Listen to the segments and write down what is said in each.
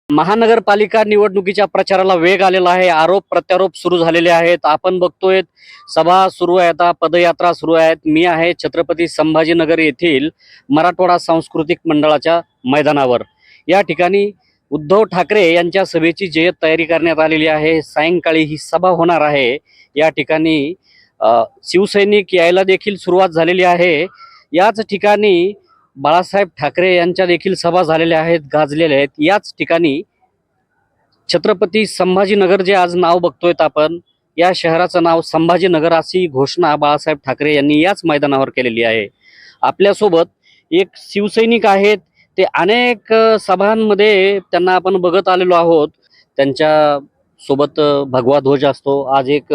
महानगरपालिका निवडणुकीच्या प्रचाराला वेग आलेला आहे. आरोप प्रत्यारोप सुरू झालेले आहेत. आपण बघतोय सभा सुरू आहे, आता पदयात्रा सुरू आहेत. मी आहे छत्रपती संभाजीनगर येथील मराठवाडा सांस्कृतिक मंडळाच्या मैदानावर. या ठिकाणी उद्धव ठाकरे यांच्या सभेची जय्यत तयारी करण्यात आलेली आहे. सायंकाळी ही सभा होणार आहे. या ठिकाणी शिवसैनिक यायला देखील सुरुवात झालेली आहे. याच ठिकाणी बाळासाहेब ठाकरे यांच्या देखील सभा झालेल्या आहेत, गाजलेल्या आहेत. याच ठिकाणी छत्रपती संभाजीनगर जे आज नाव बघतोय आपण, या शहराचं नाव संभाजीनगर अशी घोषणा बाळासाहेब ठाकरे यांनी याच मैदानावर केलेली आहे. आपल्यासोबत एक शिवसैनिक आहेत. ते अनेक सभांमध्ये त्यांना आपण बघत आलेलो आहोत. त्यांच्या सोबत भगवा ध्वज असतो. आज एक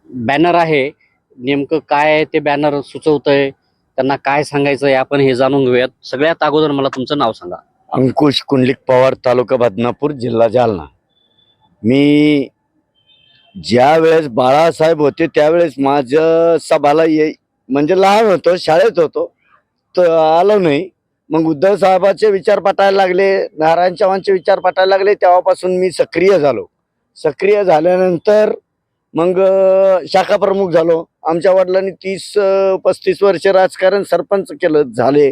बॅनर आहे. नेमकं काय ते बॅनर सुचवतंय, त्यांना काय सांगायचंय, आपण हे जाणून घेऊयात. सगळ्यात अगोदर मला तुमचं नाव सांगा. अंकुश कुंडलिक पवार, तालुका बदनापूर, जिल्हा जालना. मी ज्या वेळेस बाळासाहेब होते त्यावेळेस माझ्या सभाला म्हणजे लहान होतो, शाळेत होतो, तर आलो नाही. मग उद्धव साहेबांचे विचार पटायला लागले, नारायण चव्हाणचे विचार पटायला लागले, तेव्हापासून मी सक्रिय झालो. सक्रिय झाल्यानंतर मग शाखा प्रमुख झालो. आमच्या वडिलांनी 30-35 वर्ष राजकारण सरपंच केलं झाले.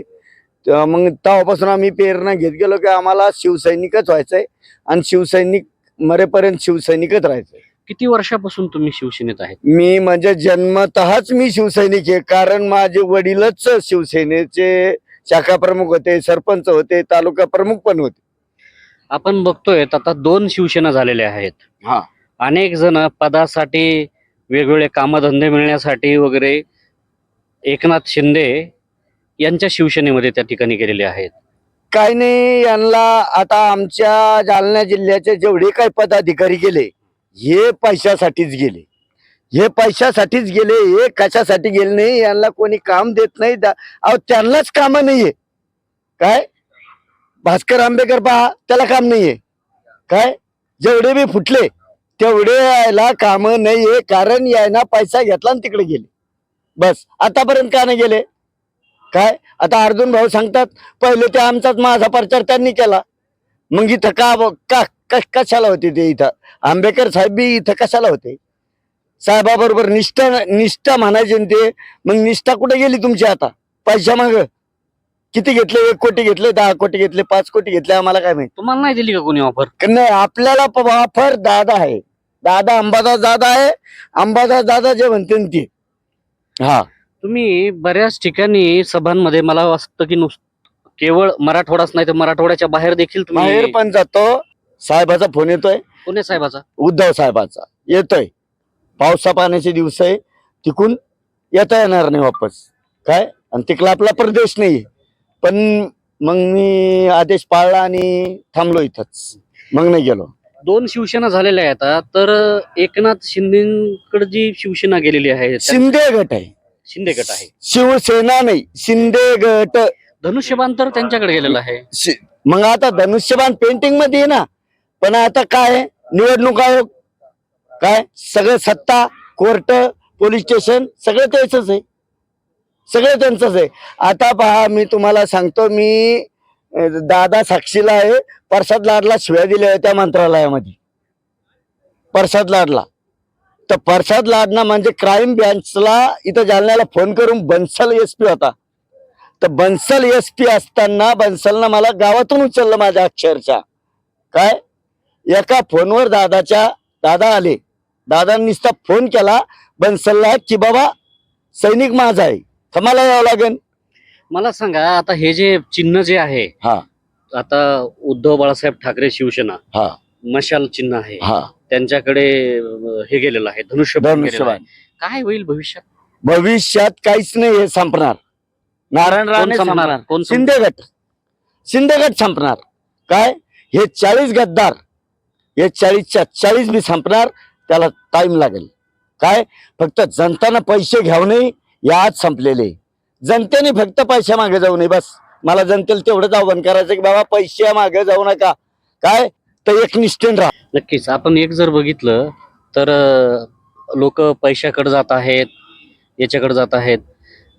मग तेव्हापासून आम्ही प्रेरणा घेत गेलो की आम्हाला शिवसैनिकच व्हायचंय आणि शिवसैनिक मरेपर्यंत शिवसैनिकच राहायचंय. किती वर्षापासून तुम्ही शिवसेनेत आहेत? मी म्हणजे जन्मतःच मी शिवसैनिक आहे, कारण माझे वडीलच शिवसेनेचे शाखा प्रमुख होते, सरपंच होते, तालुका प्रमुख पण होते. आपण बघतोय आता 2 शिवसेना झालेल्या आहेत. हा, अनेक जण पदासाठी, वेगवेगळे कामधंदे मिळण्यासाठी वगैरे एकनाथ शिंदे यांच्या शिवसेनेमध्ये त्या ठिकाणी गेलेले आहेत. काही नाही, यांना आता आमच्या जालना जिल्ह्याचे जेवढे काही पदाधिकारी गेले हे पैशासाठीच गेले. हे पैशासाठीच गेले. हे कशासाठी गेले नाही, यांना कोणी काम देत नाही. अहो, त्यांनाच काम नाहीये. काय भास्कर आंबेकर पहा, त्याला काम नाहीये. काय जेवढे बी फुटले तेवढे यायला काम नाहीये, कारण यायना पैसा घेतला आणि तिकडे गेले. बस आतापर्यंत का नाही गेले? काय आता अर्जुन भाऊ सांगतात, पहिले ते आमचाच माझा प्रचार त्यांनी केला. मग इथं कशाला होते ते? इथं आंबेकर साहेब बी इथं कशाला होते? साहेबाबरोबर निष्ठा म्हणायची ते. मग निष्ठा कुठे गेली तुमची? आता पैसा माग किती घेतले? 1 कोटी घेतले, 10 कोटी घेतले, 5 कोटी घेतले, आम्हाला काय माहिती? तुम्हाला नाही दिली का कोणी ऑफर? नाही, आपल्याला ऑफर दादा आहे. दादा अंबादास दादा आहे. अंबादास दादा जे म्हणते ते. हा, तुम्ही बऱ्याच ठिकाणी सभांमध्ये मला वाटतं की केवळ मराठवाडाच नाही तर मराठवाड्याच्या बाहेर देखील बाहेर तुम्ही. पण जातो. साहेबाचा फोन येतोय, पुणे साहेबाचा. उद्धव साहेबाचा येतोय. पावसा पाण्याचे दिवस आहे, तिकून येता येणार नाही वापस. काय आणि तिकडला आपला प्रदेश नाही. पण मग मी आदेश पाळला आणि थांबलो इथंच, मग नाही गेलो. 2 शिवसेना झालेल्या आहेत आता. तर एकनाथ शिंदेकडे जी शिवसेना गेलेली आहे, शिंदे गट आहे, शिंदे गट आहे. शिवसेना नाही, शिंदे गट. धनुष्यबाण तर त्यांच्याकडे गेलेलं आहे. मग आता धनुष्यबाण पेंटिंग मध्ये आहे ना. पण आता काय, निवडणूक आयोग काय सगळं, सत्ता, कोर्ट, पोलीस स्टेशन सगळं त्यांचंच आहे, सगळं त्यांचंच आहे. आता पहा, मी तुम्हाला सांगतो, मी दादा साक्षीला आहे, प्रसाद लाडला शिव्या दिल्या होत्या मंत्रालयामध्ये. प्रसाद लाडला, तर प्रसाद लाडना म्हणजे क्राईम ब्रांचला इथं जालन्याला फोन करून, बन्सल SP होता, तर बन्सल SP असताना बन्सलनं मला गावातून उचललं माझ्या अक्षरशः. काय एका फोनवर दादा आले, दादांनी नुसता फोन केला बन्सलला की बाबा सैनिक माझा आहे, तुम्हाला यावं लागेल. मला सांगा, आता हे जे चिन्ह जे आहे, हा, आता उद्धव बाळासाहेब ठाकरे शिवसेना, हा, मशाल चिन्ह आहे, हा, त्यांच्याकडे हे गेलेलं आहे, धनुष्यबाण गेलेलं आहे. धनुष्यबाण. काय होईल भविष्यात? भविष्यात काहीच नाही, हे संपणार. नारायण कोण राणे संपणार? संपणार, कोण संपणार? शिंदे गट संपणार. काय हे 40 गद्दार, हे 40च्या 40 बी संपणार. त्याला टाइम लागेल. काय फक्त जनतानं पैसे घ्याव नाही, याच संपलेले. जनतेने फक्त पैशा मागे जाऊ नये, बस. मला जनतेला तेवढंच आव्हान करायचं की बाबा पैशा मागे जाऊ नका. काय तर एकनिष्ठेन राहा. नक्कीच. आपण एक जर बघितलं तर लोक पैशाकडे जात आहेत, याच्याकडे जात आहेत.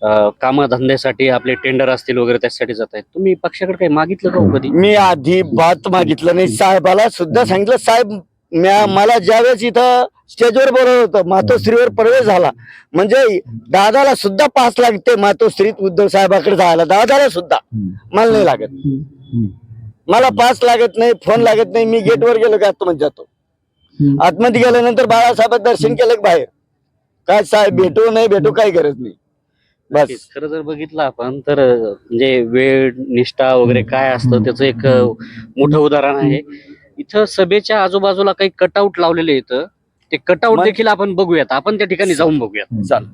कामधंद्यासाठी आपले टेंडर असतील वगैरे त्यासाठी जात आहेत. तुम्ही पक्षाकडे काही मागितलं का हो कधी? मी आधी बात मागितलं नाही. साहेबाला सुद्धा सांगितलं, साहेब मला ज्यावेळेस इथं स्टेजवर बोलवलं होतं, मातोश्रीवर प्रवेश झाला, म्हणजे दादाला सुद्धा पास लागते मातोश्रीत उद्धव साहेबाकडे जायला, दादाला सुद्धा. मला नाही लागत, मला पास लागत नाही, फोन लागत नाही. मी गेटवर गेलो का आतमध्ये जातो, आतमध्ये गेल्यानंतर बाळासाहेब दर्शन केलं की बाहेर. काय साहेब भेटू नाही भेटू काही गरज नाही. बस खरं जर बघितलं आपण तर म्हणजे वेळ निष्ठा वगैरे काय असतं त्याचं एक मोठं उदाहरण आहे. इथं सभेच्या आजूबाजूला काही कटआउट लावलेले इथं, ते कटआउट देखील आपण बघूयात. आपण त्या ठिकाणी जाऊन बघूयात. चाल.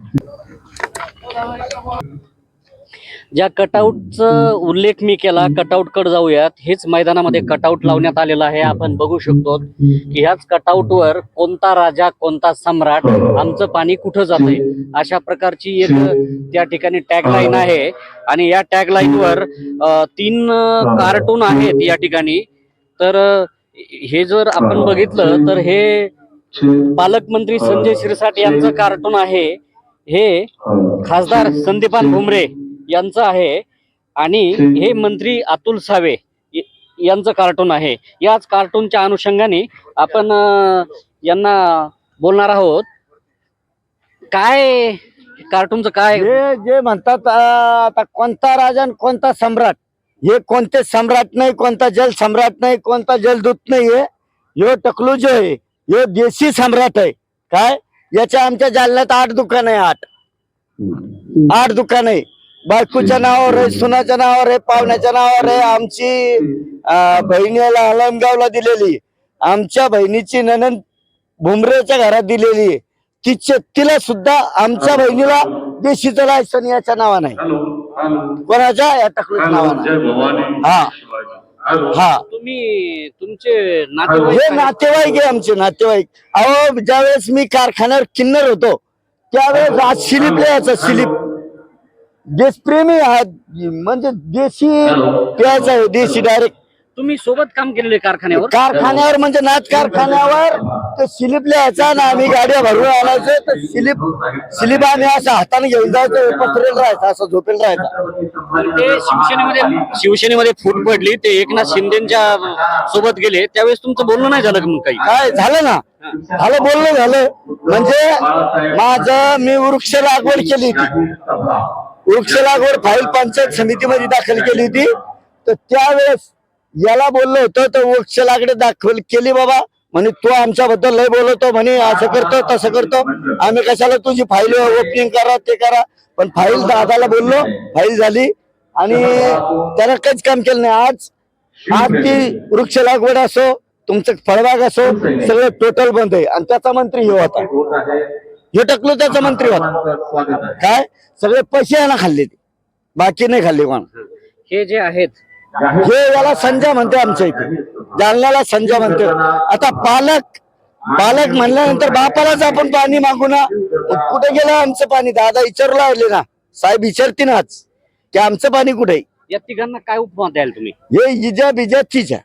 ज्या कटआउटचा उल्लेख मी केला, कटआउट कडे जाऊयात. हेच मैदानामध्ये कटआउट लावण्यात आलेलं आहे. आपण बघू शकतो की ह्याच कटआउटवर कोणता राजा कोणता सम्राट, आमचं पाणी कुठं जातंय, अशा प्रकारची एक त्या ठिकाणी टॅगलाईन आहे. आणि या टॅगलाईनवर 3 कार्टून आहेत या ठिकाणी. तर हे जर आपण बघितलं तर हे पालकमंत्री संजय शिरसाट यांचं कार्टून आहे, हे खासदार संदीपान भुमरे यांचं आहे, आणि हे मंत्री अतुल सावे यांचं कार्टून आहे. याच कार्टूनच्या अनुषंगाने आपण यांना बोलणार आहोत. काय कार्टूनचं काय? हे जे म्हणतात आता कोणता राजा आणि कोणता सम्राट, हे कोणते सम्राट नाही, कोणता जल सम्राट नाही, कोणता जलदूत नाही. हे टकलू जो आहे हे देशी सम्राट आहे. काय याच्या आमच्या जालन्यात 8 दुकान आहे, 8 दुकान आहे. बायकोच्या नावावर आहे, सुनाच्या नावावर आहे, पाहुण्याच्या नावावर आहे. आमची बहिणीला अलमगावला दिलेली, आमच्या बहिणीची ननंद भुमरेच्या घरात दिलेली, तिला सुद्धा आमच्या बहिणीला देशीचं लायसन याच्या नावानं आहे. कोणाच्या? या टकलूच्या नावानं. हा हा, तुम्ही तुमचे हे नातेवाईक नातेवाईक आहे, आमचे नातेवाईक. अहो ज्यावेळेस मी कारखान्यावर किन्नर होतो त्यावेळेस आज शिलीप लिहायचं, शिलीप. देशप्रेमी आहात, म्हणजे देशी प्यायचं आहे, देशी डायरेक्ट. तुम्ही सोबत काम केलेले कारखान्यावर म्हणजे नाथ कारखान्यावर ते शिलीप लिहायचा ना, आम्ही गाड्या भरून आणायचो, तर शिलीप आम्ही असं हाताने घेऊन जायचो, पसरेल राहायचं, असं झोपेल राहायचं. ते शिवसेनेमध्ये फूट पडली, ते एकनाथ शिंदेच्या सोबत गेले, त्यावेळेस तुमचं बोलणं नाही झालं का मग काही? काय झालं ना, झालं, बोलणं झालं. म्हणजे मी वृक्ष लागवड केली होती, वृक्ष लागवड फाईल पंचायत समितीमध्ये दाखल केली होती. तर त्यावेळेस याला बोललो होतो, तर वृक्ष लागवड दाखल केली. बाबा म्हणे तू आमच्याबद्दल लय बोलवतो, म्हणे असं करतो तसं करतो, आम्ही कशाला तुझी फाईल ओपनिंग करा ते करा. पण फाईल दादाला बोललो, फाईल झाली आणि त्याला काहीच काम केलं नाही. आज ती वृक्ष लागवड असो, तुमचं फळबाग असो, सगळं टोटल बंद आहे. आणि त्याचा मंत्री हे होता, हे टकलो त्याचा मंत्री होता. काय सगळे पैसे याला खाल्ले, ते बाकी नाही खाल्ले कोण. हे जे आहेत हे याला संजय म्हणते, आमच्या इथे जालन्याला संजय म्हणते. आता पालक म्हणल्यानंतर बापालाच आपण पाणी मागू ना, कुठे गेलं आमचं पाणी? दादा विचारू लागले ना, साहेब विचारते ना आज की आमचं पाणी कुठे? या तिघांना काय उपमा द्याल तुम्ही? हे इजा बिजा तिच्या